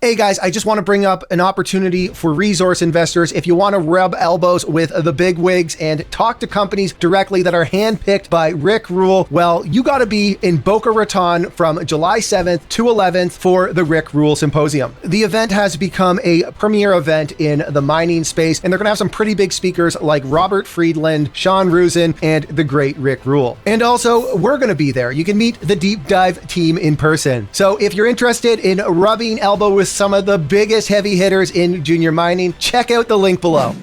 Hey guys, I just want to bring up an opportunity for resource investors. If you want to rub elbows with the big wigs and talk to companies directly that are handpicked by Rick Rule, well, you got to be in Boca Raton from July 7th to 11th for the Rick Rule Symposium. The event has become a premier event in the mining space, and they're going to have some pretty big speakers like Robert Friedland, Sean Rusin, and the great Rick Rule. And also, we're going to be there. You can meet the Deep Dive team in person. So if you're interested in rubbing elbow with some of the biggest heavy hitters in junior mining, check out the link below.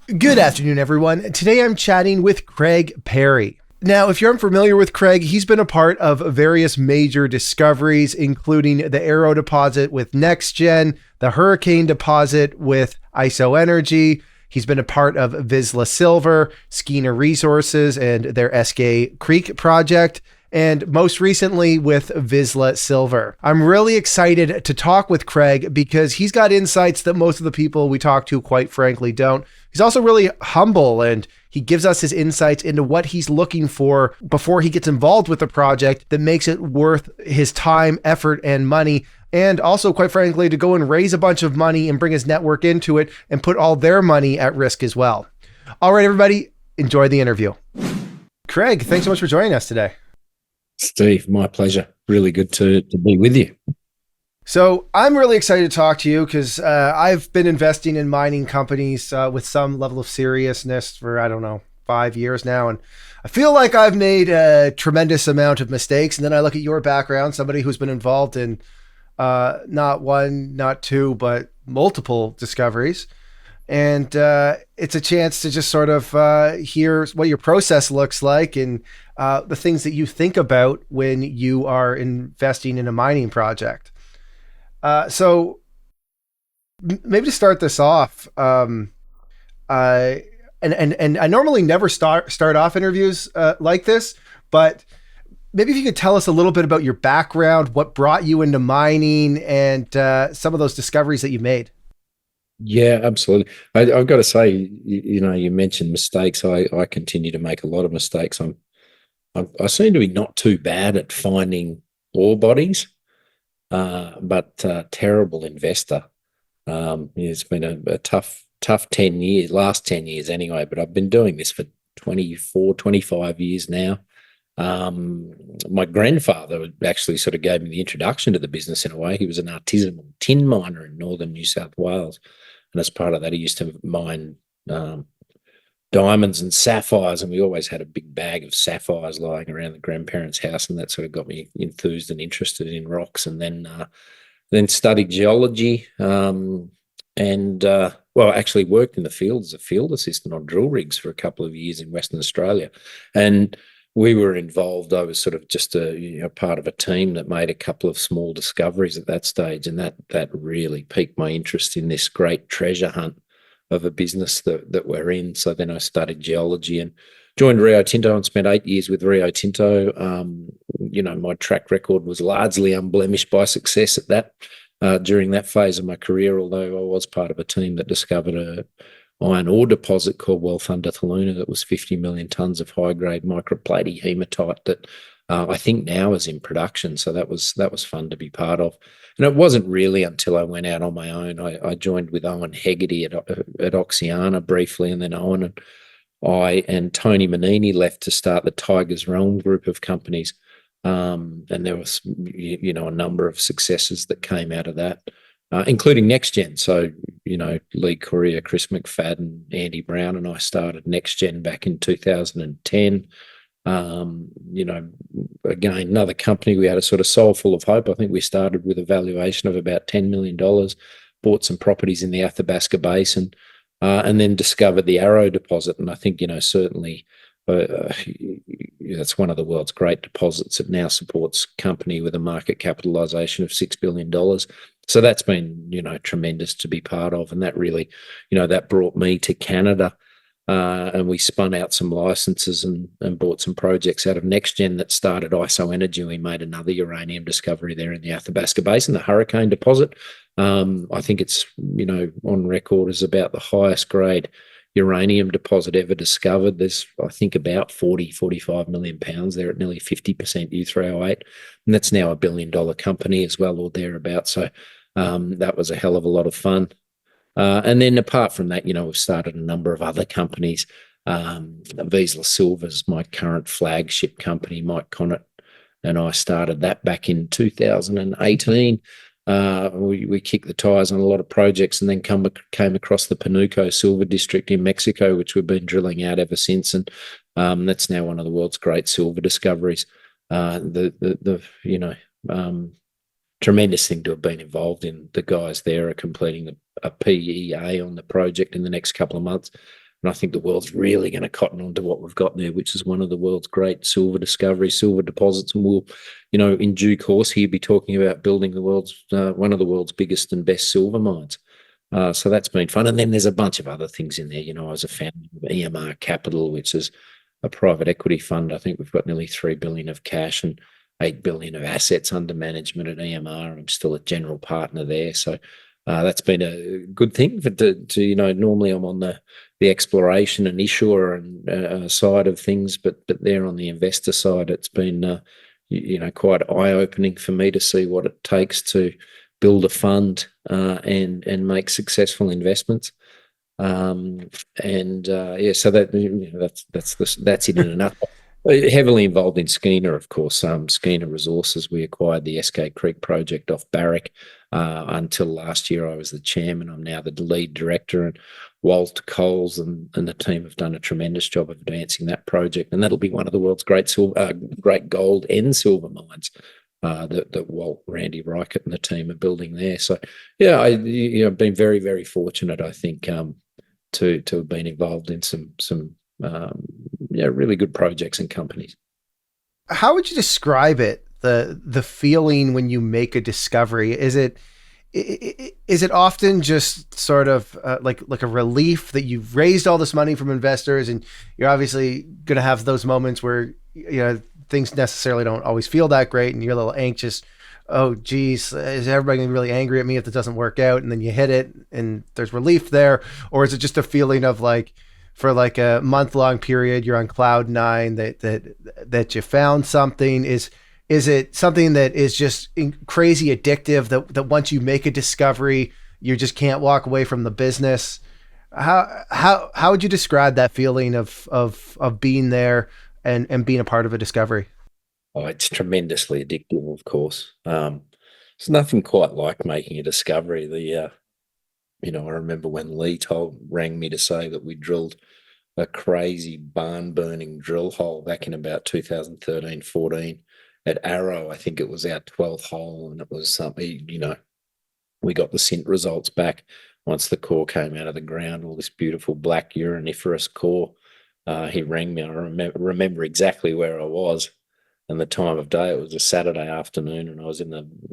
Good afternoon, everyone. Today I'm chatting with Craig Parry. Now, if you're unfamiliar with Craig, he's been a part of various major discoveries, including the Arrow deposit with NextGen, the Hurricane deposit with ISO Energy. He's been a part of Vizsla Silver, Skeena Resources, and their Eskay Creek project, and most recently with Vizsla Silver. I'm really excited to talk with Craig because he's got insights that most of the people we talk to, quite frankly, don't. He's also really humble, and he gives us his insights into what he's looking for before he gets involved with the project that makes it worth his time, effort, and money. And also, quite frankly, to go and raise a bunch of money and bring his network into it and put all their money at risk as well. All right, everybody, enjoy the interview. Craig, thanks so much for joining us today. Steve, my pleasure. Really good to be with you. So I'm really excited to talk to you because I've been investing in mining companies with some level of seriousness for, 5 years now. And I feel like I've made a tremendous amount of mistakes. And then I look at your background, somebody who's been involved in not one, not two, but multiple discoveries. And it's a chance to just sort of hear what your process looks like and the things that you think about when you are investing in a mining project. So maybe to start this off, and I normally never start off interviews like this, but maybe if you could tell us a little bit about your background, what brought you into mining, and some of those discoveries that you made. Yeah, absolutely. I've got to say, you mentioned mistakes. I continue to make a lot of mistakes. I seem to be not too bad at finding ore bodies, but terrible investor. It's been a tough 10 years, last 10 years anyway, but I've been doing this for 24, 25 years now. My grandfather actually sort of gave me the introduction to the business in a way. He was an artisanal tin miner in northern New South Wales. And as part of that, he used to mine diamonds and sapphires, and we always had a big bag of sapphires lying around the grandparents' house, and that sort of got me enthused and interested in rocks. And then studied geology, actually worked in the field as a field assistant on drill rigs for a couple of years in Western Australia. And we were involved. I was sort of just a part of a team that made a couple of small discoveries at that stage, and that really piqued my interest in this great treasure hunt of a business that we're in. So then I studied geology and joined Rio Tinto and spent 8 years with Rio Tinto. My track record was largely unblemished by success at that during that phase of my career, although I was part of a team that discovered a iron ore deposit called Wealth Under Thaluna that was 50 million tonnes of high-grade microplaty hematite that I think now is in production. So that was fun to be part of. And it wasn't really until I went out on my own. I joined with Owen Hegarty at Oxiana briefly, and then Owen and Tony Manini left to start the Tigers Realm group of companies. And there was, a number of successes that came out of that. Including NextGen. So, Lee Correa, Chris McFadden, Andy Brown, and I started NextGen back in 2010. Again, another company, we had a sort of soul full of hope. I think we started with a valuation of about $10 million, bought some properties in the Athabasca Basin, and then discovered the Arrow deposit. And I think, certainly that's one of the world's great deposits. It now supports a company with a market capitalization of $6 billion. So that's been, tremendous to be part of. And that really, that brought me to Canada. And we spun out some licenses and bought some projects out of NextGen that started ISO Energy. We made another uranium discovery there in the Athabasca Basin, the Hurricane deposit. I think it's, on record as about the highest grade uranium deposit ever discovered. There's, I think, about 45 million pounds there at nearly 50% U3O8. And that's now $1 billion company as well, or thereabouts. So That was a hell of a lot of fun. And then apart from that, we've started a number of other companies. Vizsla Silver is my current flagship company. Mike Connett and I started that back in 2018. We kicked the tires on a lot of projects, and then came across the Panuco silver district in Mexico, which we've been drilling out ever since. And that's now one of the world's great silver discoveries. Tremendous thing to have been involved in. The guys there are completing a PEA on the project in the next couple of months. And I think the world's really going to cotton on to what we've got there, which is one of the world's great silver discoveries, silver deposits. And we'll, in due course here, be talking about building one of the world's biggest and best silver mines. So that's been fun. And then there's a bunch of other things in there. I was a founder of EMR Capital, which is a private equity fund. I think we've got nearly $3 billion of cash and $8 billion of assets under management at EMR. I'm still a general partner there. So that's been a good thing normally I'm on the exploration and issuer and side of things, but there on the investor side, it's been, quite eye-opening for me to see what it takes to build a fund and make successful investments. So that's it in a nutshell. Heavily involved in Skeena, of course. Skeena Resources, we acquired the SK Creek project off Barrick. Until last year, I was the chairman. I'm now the lead director, and Walt Coles and the team have done a tremendous job of advancing that project. And that'll be one of the world's great gold and silver mines that Walt, Randy Reichert, and the team are building there. So, yeah, I've been very, very fortunate, I think, to have been involved in some really good projects and companies. How would you describe it? The feeling when you make a discovery? Is it often just sort of like a relief that you've raised all this money from investors, and you're obviously going to have those moments where things necessarily don't always feel that great, and you're a little anxious. Oh, geez, is everybody going to be really angry at me if it doesn't work out? And then you hit it, and there's relief there, or is it just a feeling of for a month-long period, you're on cloud nine that you found something? Is it something that is just crazy addictive that once you make a discovery, you just can't walk away from the business? How would you describe that feeling of being there and being a part of a discovery? Oh, it's tremendously addictive, of course. There's nothing quite like making a discovery. I remember when Lee rang me to say that we drilled a crazy barn-burning drill hole back in about 2013-14 at Arrow. I think it was our 12th hole, and it was something, we got the scint results back once the core came out of the ground, all this beautiful black uraniferous core. He rang me. I remember exactly where I was and the time of day. It was a Saturday afternoon, and I was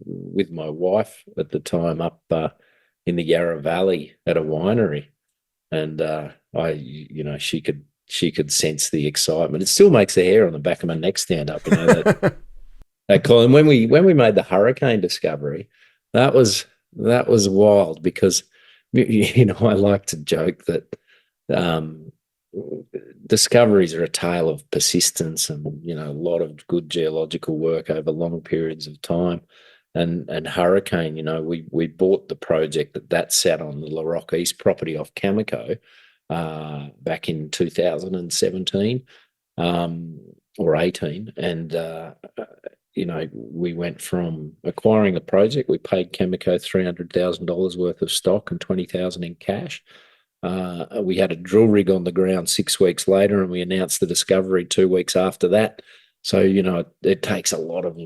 with my wife at the time up in the Yarra Valley at a winery, and she could sense the excitement. It still makes the hair on the back of my neck stand up. That call. And when we made the hurricane discovery, that was wild, because I like to joke that discoveries are a tale of persistence and a lot of good geological work over long periods of time. And Hurricane, we bought the project that sat on the La Roque East property off Cameco back in 2017 or 18, and we went from acquiring the project. We paid Cameco $300,000 worth of stock and $20,000 in cash. We had a drill rig on the ground 6 weeks later, and we announced the discovery 2 weeks after that. So, it takes a lot of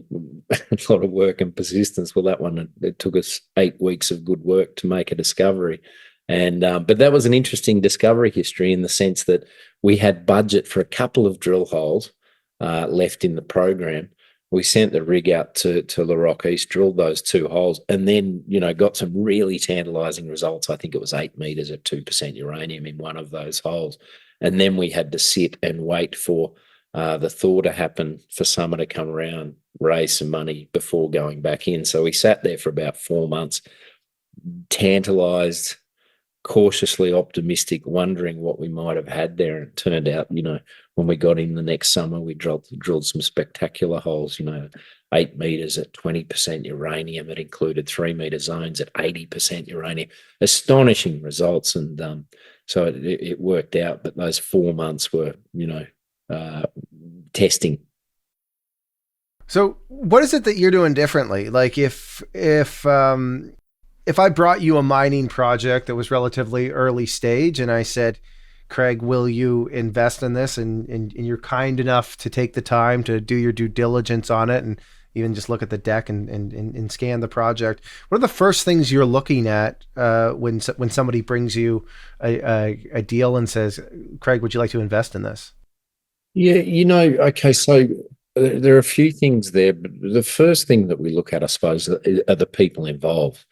work and persistence. Well, that one, it took us 8 weeks of good work to make a discovery. And but that was an interesting discovery history in the sense that we had budget for a couple of drill holes left in the program. We sent the rig out to La Roque East, drilled those 2 holes, and then, got some really tantalizing results. I think it was 8 meters at 2% uranium in one of those holes. And then we had to sit and wait for the thaw to happen, for summer to come around, raise some money before going back in. So we sat there for about 4 months, tantalized, cautiously optimistic, wondering what we might have had there. And it turned out, when we got in the next summer, we drilled some spectacular holes, 8 meters at 20% uranium. It included 3 meter zones at 80% uranium. Astonishing results. And so it worked out, but those 4 months were, testing. So what is it that you're doing differently? Like if I brought you a mining project that was relatively early stage and I said, Craig, will you invest in this? And you're kind enough to take the time to do your due diligence on it and even just look at the deck and scan the project. What are the first things you're looking at when somebody brings you a deal and says, Craig, would you like to invest in this? Yeah, okay, so there are a few things there, but the first thing that we look at, I suppose, are the people involved.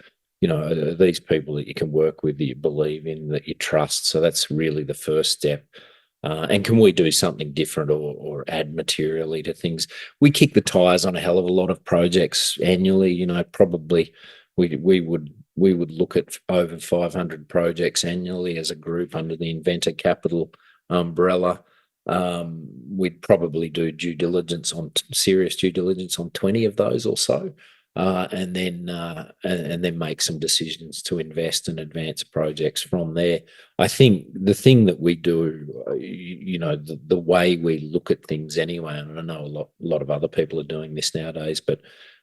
Are these people that you can work with, that you believe in, that you trust. So that's really the first step. And can we do something different or add materially to things? We kick the tires on a hell of a lot of projects annually. Probably we would look at over 500 projects annually as a group under the Inventor Capital umbrella. We'd probably do serious due diligence on 20 of those or so, and then make some decisions to invest and advance projects from there. I think the thing that we do, the way we look at things anyway, and I know a lot of other people are doing this nowadays, but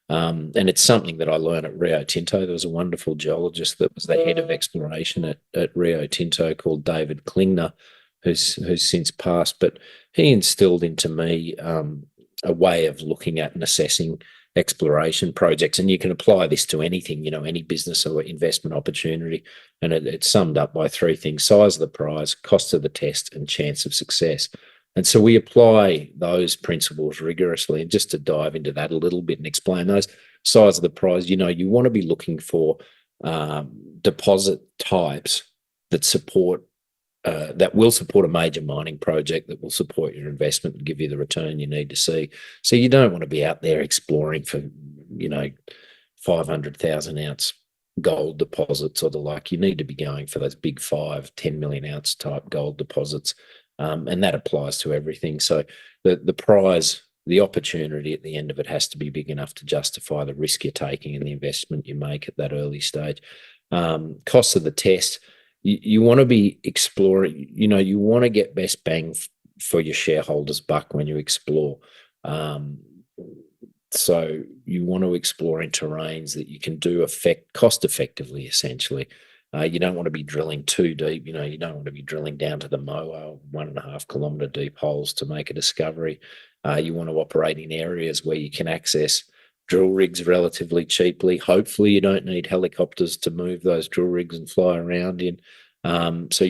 and it's something that I learned at Rio Tinto. There was a wonderful geologist that was the head of exploration at Rio Tinto called David Klingner, who's since passed, but he instilled into me a way of looking at and assessing exploration projects. And you can apply this to anything, any business or investment opportunity. And it's summed up by 3 things: size of the prize, cost of the test, and chance of success. And so we apply those principles rigorously. And just to dive into that a little bit and explain those, size of the prize, you want to be looking for deposit types that will support a major mining project, that will support your investment and give you the return you need to see. So you don't want to be out there exploring for, 500,000 ounce gold deposits or the like. You need to be going for those big 5-10 million ounce type gold deposits. And that applies to everything. So the prize, the opportunity at the end of it has to be big enough to justify the risk you're taking and the investment you make at that early stage. Cost of the test, you want to be exploring, you want to get best bang for your shareholders' buck when you explore. So you want to explore in terrains that you can do cost effectively, essentially. You don't want to be drilling too deep. You don't want to be drilling down to the Moa, 1.5 kilometre deep holes to make a discovery. You want to operate in areas where you can access drill rigs relatively cheaply. Hopefully you don't need helicopters to move those drill rigs and fly around in. So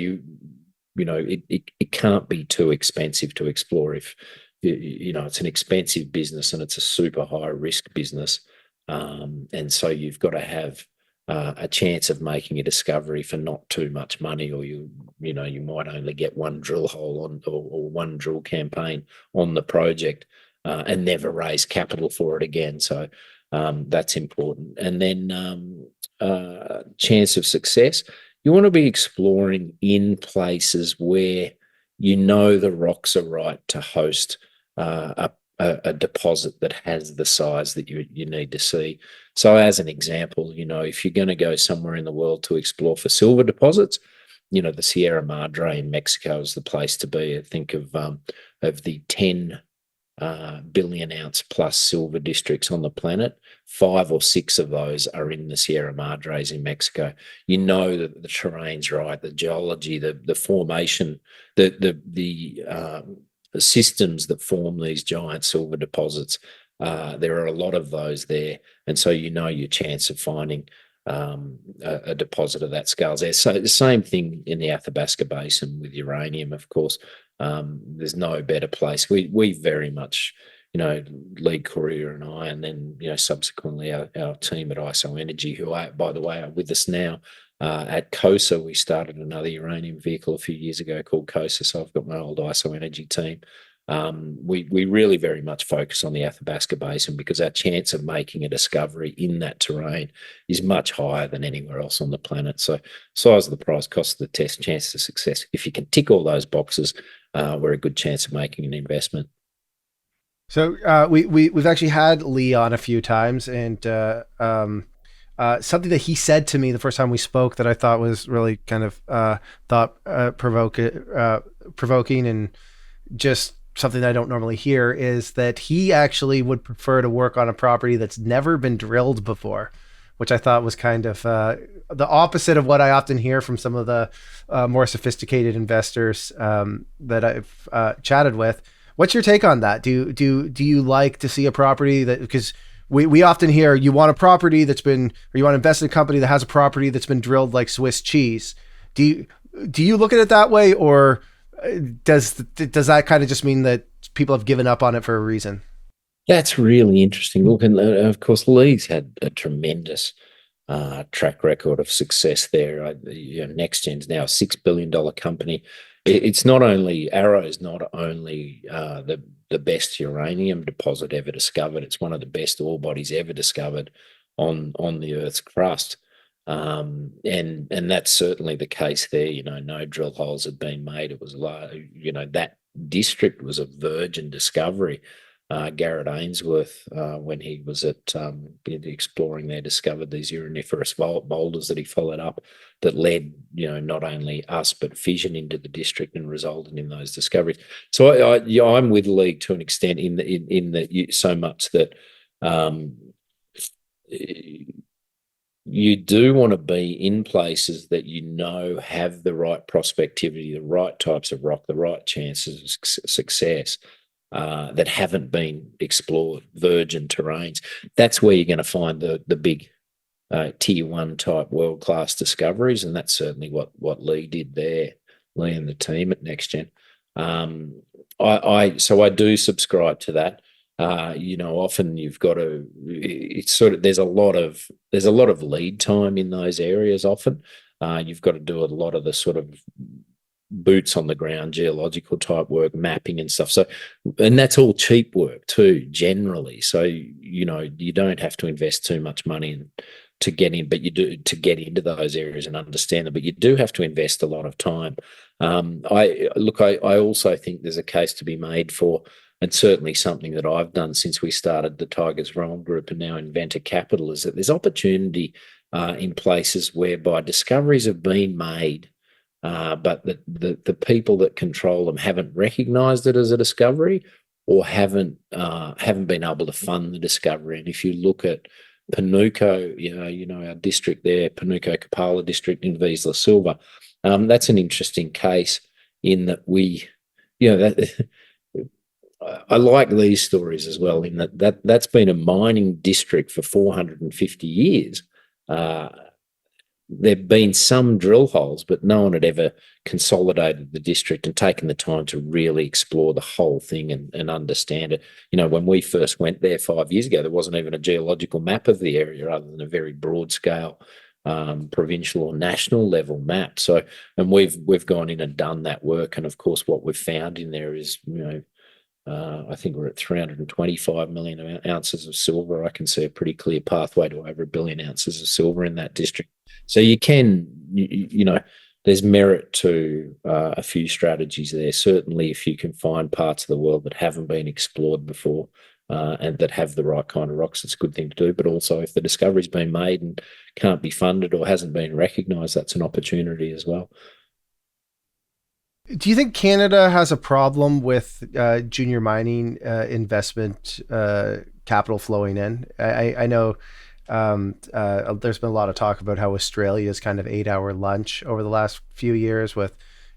it can't be too expensive to explore. If it's an expensive business and it's a super high risk business. And so you've got to have a chance of making a discovery for not too much money, or you might only get one drill hole on or one drill campaign on the project. And never raise capital for it again. So that's important. And then chance of success. You want to be exploring in places where the rocks are right to host a deposit that has the size that you need to see. So as an example, if you're going to go somewhere in the world to explore for silver deposits, the Sierra Madre in Mexico is the place to be. I think of the 10 billion ounce plus silver districts on the planet. 5 or 6 of those are in the Sierra Madres in Mexico. That the terrain's right, the geology, the formation, the systems that form these giant silver deposits. There are a lot of those there, and so your chance of finding a deposit of that scale there. So the same thing in the Athabasca Basin with uranium, of course. There's no better place. We very much, Lee Courier and I, and then, subsequently our team at ISO Energy, who are, by the way, are with us now. At COSA, we started another uranium vehicle a few years ago called COSA. So I've got my old ISO Energy team We really very much focus on the Athabasca Basin because our chance of making a discovery in that terrain is much higher than anywhere else on the planet. So size of the prize, cost of the test, chance of success. If you can tick all those boxes, we're a good chance of making an investment. So we've actually had Lee on a few times, and something that he said to me the first time we spoke that I thought was really kind of provoking and just something that I don't normally hear is that he actually would prefer to work on a property that's never been drilled before, which I thought was kind of the opposite of what I often hear from some of the more sophisticated investors that I've chatted with. What's your take on that? Do you like to see a property that, because we often hear you want a property that's been, or you want to invest in a company that has a property that's been drilled like Swiss cheese. Do you look at it that way, or does that kind of just mean that people have given up on it for a reason? That's really interesting. Look, and of course, Lee's had a tremendous track record of success there. NextGen's now a $6 billion company. It's not only Arrow's not only the best uranium deposit ever discovered. It's one of the best ore bodies ever discovered on the Earth's crust, and that's certainly the case there. No drill holes had been made. It was that district was a virgin discovery. Garrett Ainsworth, when he was at exploring there, discovered these uraniferous boulders that he followed up that led, not only us but fission into the district and resulted in those discoveries. So I'm with Lee to an extent in that so much that you do want to be in places that have the right prospectivity, the right types of rock, the right chances of success. That haven't been explored, virgin terrains. That's where you're going to find the big tier one type world-class discoveries, and that's certainly what Lee did there, Lee and the team at NextGen. So I do subscribe to that. Often you've got to. It's there's a lot of lead time in those areas. Often you've got to do a lot of the sort of boots on the ground geological type work, mapping and stuff. So, and that's all cheap work too, generally. So, you don't have to invest too much money to get in, but you do to get into those areas and understand them, but you do have to invest a lot of time. I also think there's a case to be made for, and certainly something that I've done since we started the Tigers Realm Group and now Inventor Capital, is that there's opportunity in places whereby discoveries have been made, but the people that control them haven't recognised it as a discovery, or haven't been able to fund the discovery. And if you look at Panuco, our district there, Panuco Kapala district in Vizsla Silver, that's an interesting case in that I like these stories as well, in that's been a mining district for 450 years. There've been some drill holes, but no one had ever consolidated the district and taken the time to really explore the whole thing and understand it. When we first went there 5 years ago, there wasn't even a geological map of the area other than a very broad scale provincial or national level map. So, and we've gone in and done that work. And of course, what we've found in there is, I think we're at 325 million ounces of silver. I can see a pretty clear pathway to over 1 billion ounces of silver in that district. So you can, there's merit to a few strategies there. Certainly, if you can find parts of the world that haven't been explored before and that have the right kind of rocks, it's a good thing to do. But also, if the discovery's been made and can't be funded or hasn't been recognised, that's an opportunity as well. Do you think Canada has a problem with junior mining investment capital flowing in? I know there's been a lot of talk about how Australia's kind of 8-hour lunch over the last few years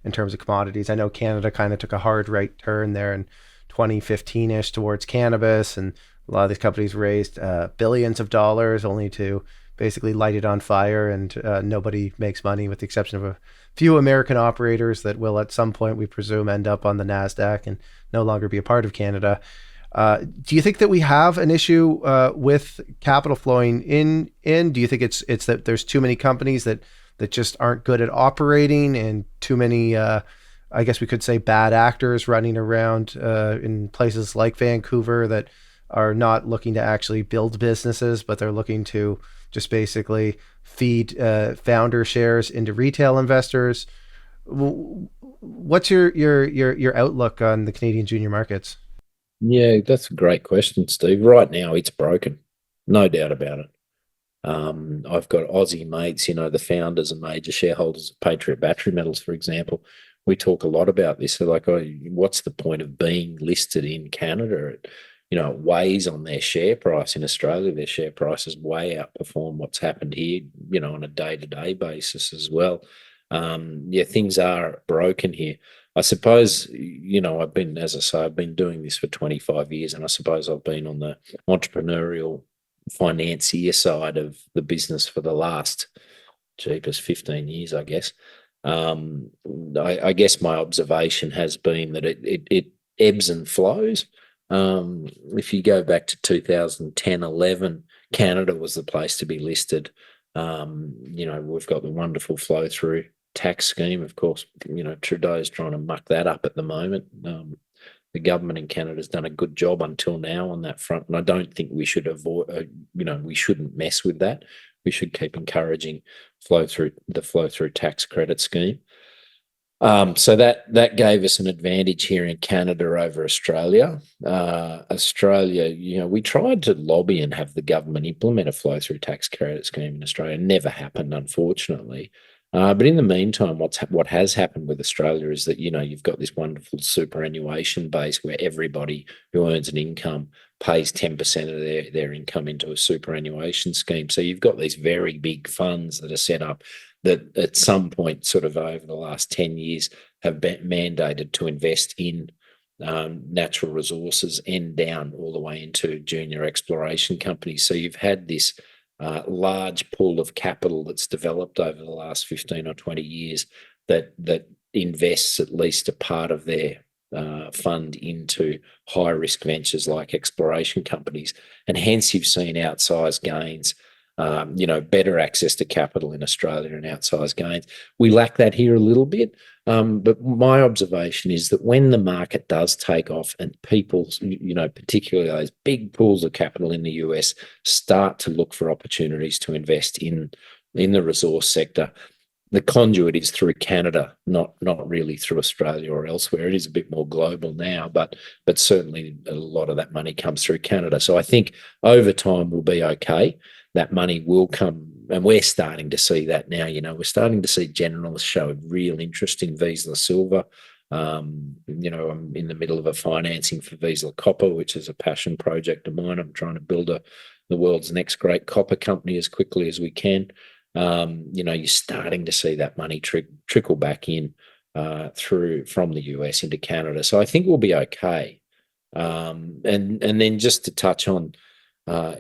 in terms of commodities. I know Canada kind of took a hard right turn there in 2015-ish towards cannabis, and a lot of these companies raised billions of dollars only to basically light it on fire, and nobody makes money with the exception of a few American operators that will at some point, we presume, end up on the NASDAQ and no longer be a part of Canada. Do you think that we have an issue with capital flowing in? Do you think it's that there's too many companies that just aren't good at operating, and too many I guess we could say, bad actors running around in places like Vancouver that are not looking to actually build businesses, but they're looking to just basically feed founder shares into retail investors. What's your outlook on the Canadian junior markets? Yeah, that's a great question, Steve. Right now, it's broken, no doubt about it. I've got Aussie mates, the founders and major shareholders of Patriot Battery Metals, for example. We talk a lot about this. They're like, oh, what's the point of being listed in Canada? It weighs on their share price. In Australia, their share prices way outperform what's happened here, on a day-to-day basis as well. Yeah, things are broken here. I suppose, as I say, I've been doing this for 25 years, and I suppose I've been on the entrepreneurial financier side of the business for the last, cheapest 15 years, I guess. I guess my observation has been that it ebbs and flows. If you go back to 2010, 11, Canada was the place to be listed. We've got the wonderful flow through tax scheme. Of course, Trudeau's trying to muck that up at the moment. The government in Canada has done a good job until now on that front, and I don't think we should avoid. We shouldn't mess with that. We should keep encouraging the flow through tax credit scheme. So that gave us an advantage here in Canada over Australia. Australia, we tried to lobby and have the government implement a flow through tax credit scheme in Australia. Never happened, unfortunately. But in the meantime, what has happened with Australia is that, you've got this wonderful superannuation base where everybody who earns an income pays 10% of their income into a superannuation scheme. So you've got these very big funds that are set up that at some point, sort of over the last 10 years, have been mandated to invest in natural resources and down all the way into junior exploration companies. So you've had this large pool of capital that's developed over the last 15 or 20 years that invests at least a part of their fund into high risk ventures like exploration companies, and hence you've seen outsized gains. Better access to capital in Australia and outsized gains. We lack that here a little bit, but my observation is that when the market does take off and people, particularly those big pools of capital in the US, start to look for opportunities to invest in the resource sector, the conduit is through Canada, not really through Australia or elsewhere. It is a bit more global now, but certainly a lot of that money comes through Canada. So I think over time we'll be okay. That money will come, and we're starting to see that now. We're starting to see generalists show real interest in Vizsla Silver. I'm in the middle of a financing for Vizsla Copper, which is a passion project of mine. I'm trying to build the world's next great copper company as quickly as we can. You're starting to see that money trickle back in from the US into Canada. So I think we'll be okay. And then just to touch on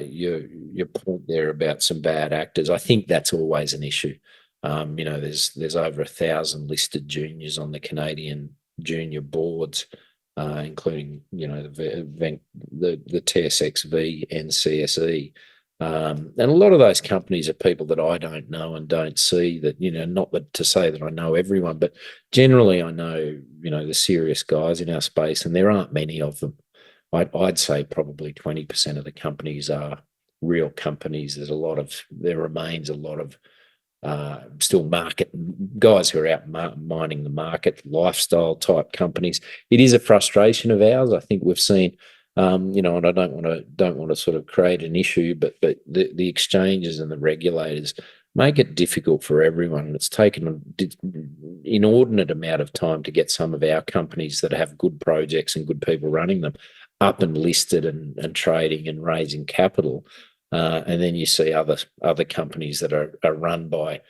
your point there about some bad actors, I think that's always an issue. There's over 1,000 listed juniors on the Canadian junior boards, including the TSXV and CSE. And a lot of those companies are people that I don't know and don't see. That not that to say that I know everyone, but generally I know the serious guys in our space, and there aren't many of them. I'd say probably 20% of the companies are real companies. There remains a lot of still market guys who are out mining the market, lifestyle type companies. It is a frustration of ours. I think we've seen, and I don't want to sort of create an issue, but the exchanges and the regulators make it difficult for everyone. And it's taken an inordinate amount of time to get some of our companies that have good projects and good people running them up and listed and trading and raising capital. And then you see other companies that are run by,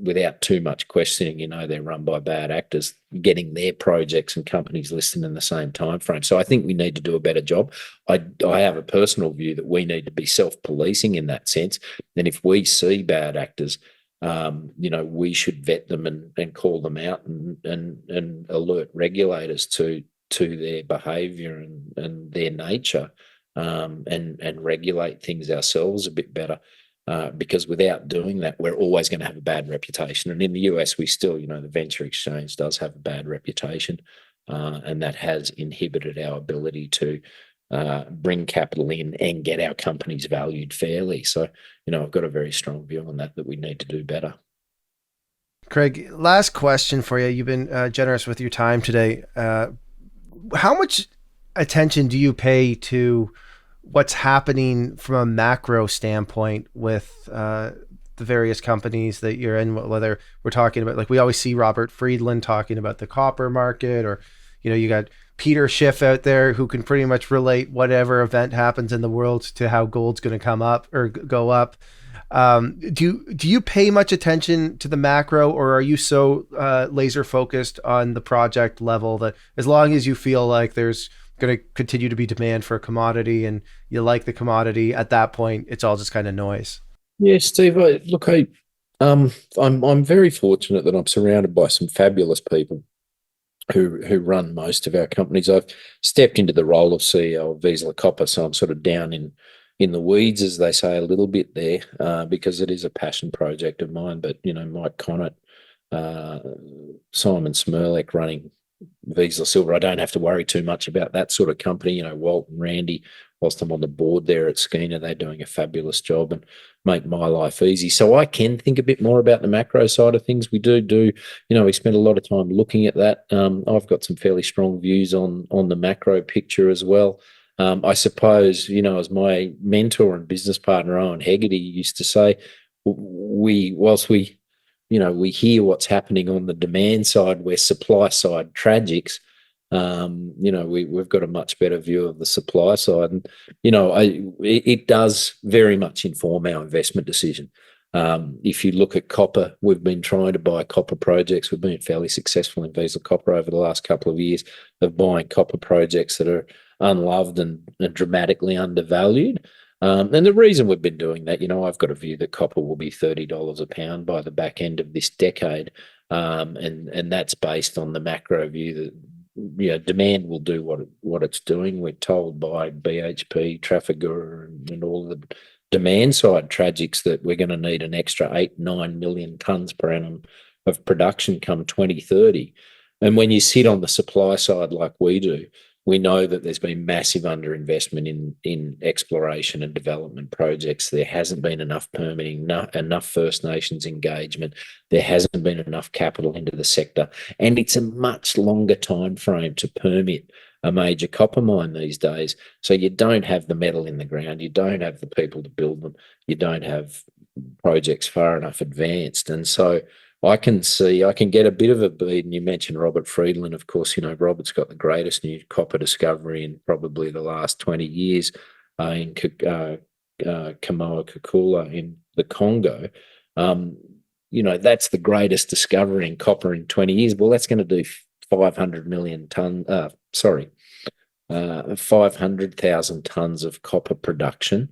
without too much questioning, they're run by bad actors getting their projects and companies listed in the same time frame. So I think we need to do a better job. I have a personal view that we need to be self-policing in that sense. And if we see bad actors, we should vet them and call them out and alert regulators to their behaviour and their nature, and regulate things ourselves a bit better. because without doing that, we're always going to have a bad reputation. And in the US, we still, the venture exchange does have a bad reputation, and that has inhibited our ability to bring capital in and get our companies valued fairly. So, I've got a very strong view on that we need to do better. Craig, last question for you. You've been generous with your time today. How much attention do you pay to what's happening from a macro standpoint with the various companies that you're in, whether we're talking about, like we always see Robert Friedland talking about the copper market, or, you got Peter Schiff out there who can pretty much relate whatever event happens in the world to how gold's going to come up or go up. Do you pay much attention to the macro, or are you so laser focused on the project level that as long as you feel like there's going to continue to be demand for a commodity and you like the commodity, at that point it's all just kind of noise? Yeah, Steve, I'm very fortunate that I'm surrounded by some fabulous people who run most of our companies. I've stepped into the role of CEO of Vizsla Copper, so I'm sort of down in the weeds, as they say, a little bit there, because it is a passion project of mine. But, Mike Connett, Simon Smirlek running Vizsla Silver, I don't have to worry too much about that sort of company. Walt and Randy, whilst I'm on the board there at Skeena, they're doing a fabulous job and make my life easy. So I can think a bit more about the macro side of things. We do, we spend a lot of time looking at that. I've got some fairly strong views on the macro picture as well. I suppose, as my mentor and business partner, Owen Hegarty, used to say, whilst we hear what's happening on the demand side, where supply side tragics, we've got a much better view of the supply side. And, it does very much inform our investment decision. If you look at copper, we've been trying to buy copper projects. We've been fairly successful in Vizsla Copper over the last couple of years of buying copper projects that are unloved and dramatically undervalued. And the reason we've been doing that, I've got a view that copper will be $30 a pound by the back end of this decade. And that's based on the macro view that, demand will do what it's doing. We're told by BHP, Trafigura, and all the demand side tragics that we're going to need an extra 8-9 million tonnes per annum of production come 2030. And when you sit on the supply side like we do, we know that there's been massive underinvestment in exploration and development projects. There hasn't been enough permitting, enough First Nations engagement. There hasn't been enough capital into the sector. And it's a much longer time frame to permit a major copper mine these days. So you don't have the metal in the ground. You don't have the people to build them. You don't have projects far enough advanced. And so I can get a bit of a bead. And you mentioned Robert Friedland. Of course, Robert's got the greatest new copper discovery in probably the last 20 years in Kamoa-Kakula in the Congo. That's the greatest discovery in copper in 20 years. Well, that's going to do 500,000 tonnes of copper production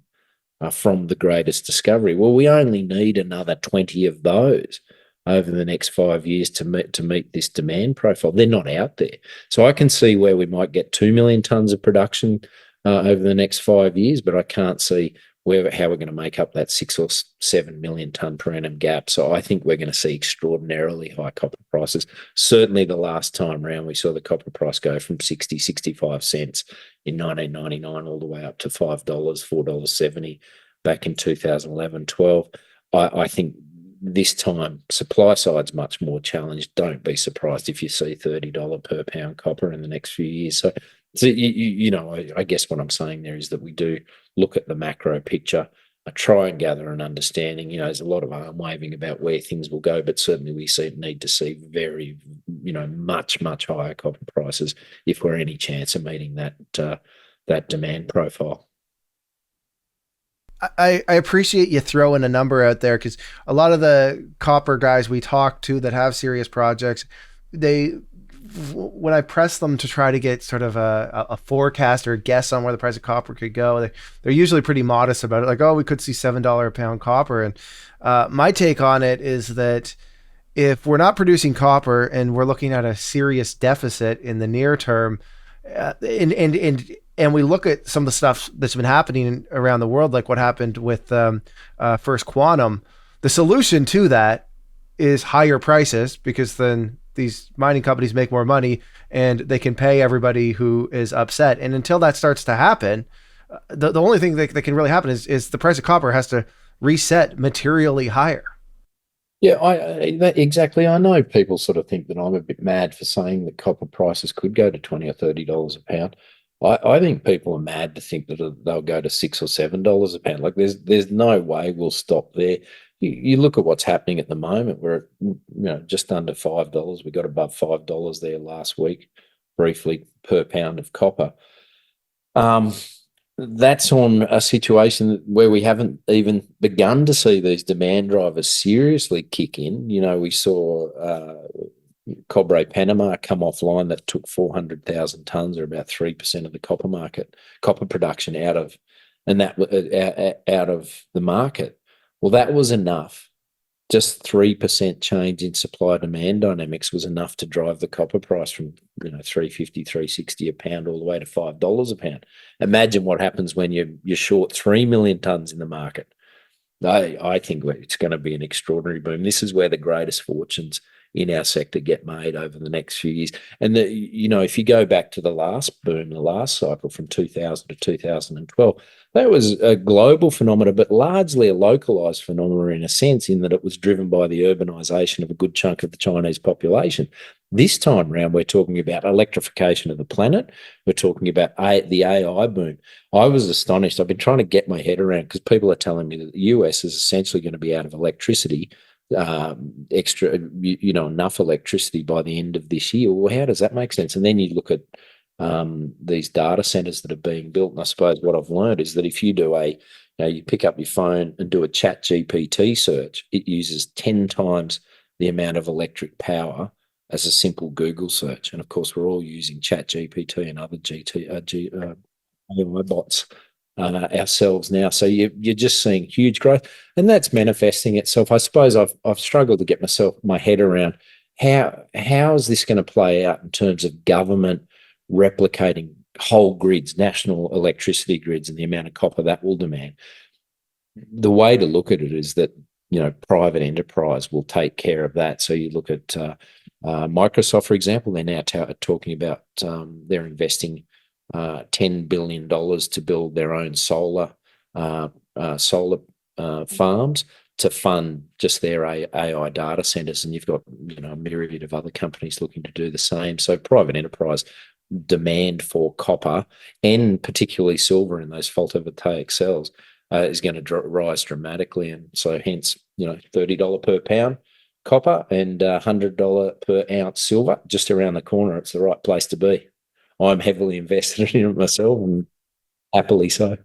from the greatest discovery. Well, we only need another 20 of those over the next 5 years to meet this demand profile. They're not out there. So I can see where we might get 2 million tonnes of production over the next 5 years, but I can't see how we're going to make up that 6 or 7 million tonne per annum gap. So I think we're going to see extraordinarily high copper prices. Certainly the last time round, we saw the copper price go from 60, 65 cents in 1999 all the way up to $5, $4.70 back in 2011-12. I think this time, supply side's much more challenged. Don't be surprised if you see $30 per pound copper in the next few years. So I guess what I'm saying there is that we do look at the macro picture. I try and gather an understanding. There's a lot of arm waving about where things will go, but certainly we need to see very, much higher copper prices if we're any chance of meeting that demand profile. I appreciate you throwing a number out there, because a lot of the copper guys we talk to that have serious projects, when I press them to try to get sort of a forecast or a guess on where the price of copper could go, they're usually pretty modest about it. Like, oh, we could see $7 a pound copper. And my take on it is that if we're not producing copper and we're looking at a serious deficit in the near term, and and we look at some of the stuff that's been happening around the world, like what happened with First Quantum, the solution to that is higher prices, because then these mining companies make more money and they can pay everybody who is upset. And until that starts to happen, the only thing that can really happen is the price of copper has to reset materially higher. Yeah, exactly. I know people sort of think that I'm a bit mad for saying that copper prices could go to $20 or $30 a pound. I think people are mad to think that they'll go to $6 or $7 a pound. Like there's no way we'll stop there. You look at what's happening at the moment. We're at, just under $5. We got above $5 there last week, briefly, per pound of copper. That's on a situation where we haven't even begun to see these demand drivers seriously kick in. We saw Cobre Panama come offline. That took 400,000 tons, or about 3% of the copper production out of the market. Well, that was enough. Just 3% change in supply demand dynamics was enough to drive the copper price from $3.50, $3.60 a pound all the way to $5 a pound. Imagine what happens when you're short 3 million tons in the market. I think it's going to be an extraordinary boom. This is where the greatest fortunes in our sector get made over the next few years. And if you go back to the last boom, the last cycle from 2000 to 2012, that was a global phenomenon, but largely a localized phenomenon in a sense, in that it was driven by the urbanization of a good chunk of the Chinese population. This time around, we're talking about electrification of the planet. We're talking about the AI boom. I was astonished. I've been trying to get my head around, because people are telling me that the US is essentially going to be out of electricity, enough electricity by the end of this year. Well, how does that make sense? And then you look at these data centers that are being built, and I suppose what I've learned is that if you do you pick up your phone and do a chat GPT search, it uses 10 times the amount of electric power as a simple Google search. And of course, we're all using chat GPT and other AI bots ourselves now. So you're just seeing huge growth, and that's manifesting itself. I suppose I've struggled to get my head around how is this going to play out in terms of government replicating whole grids, national electricity grids, and the amount of copper that will demand. The way to look at it is that private enterprise will take care of that. So you look at Microsoft, for example. They're now talking about they're investing $10 billion to build their own solar farms to fund just their AI data centers, and you've got a myriad of other companies looking to do the same. So private enterprise demand for copper, and particularly silver in those photovoltaic cells, is going to rise dramatically, and so hence $30 per pound copper and $100 per ounce silver just around the corner. It's the right place to be. I'm heavily invested in it myself, and happily so.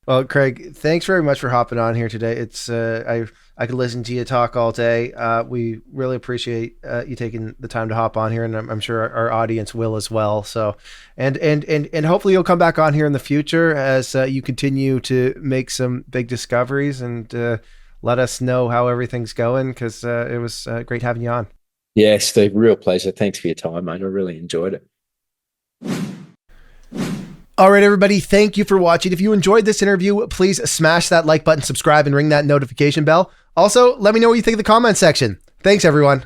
Well, Craig, thanks very much for hopping on here today. It's I could listen to you talk all day. We really appreciate you taking the time to hop on here, and I'm sure our audience will as well. So, and hopefully you'll come back on here in the future as you continue to make some big discoveries, and let us know how everything's going, because it was great having you on. Yeah, Steve, real pleasure. Thanks for your time, mate. I really enjoyed it. All right, everybody, thank you for watching. If you enjoyed this interview, please smash that like button, subscribe, and ring that notification bell. Also, let me know what you think in the comment section. Thanks, everyone.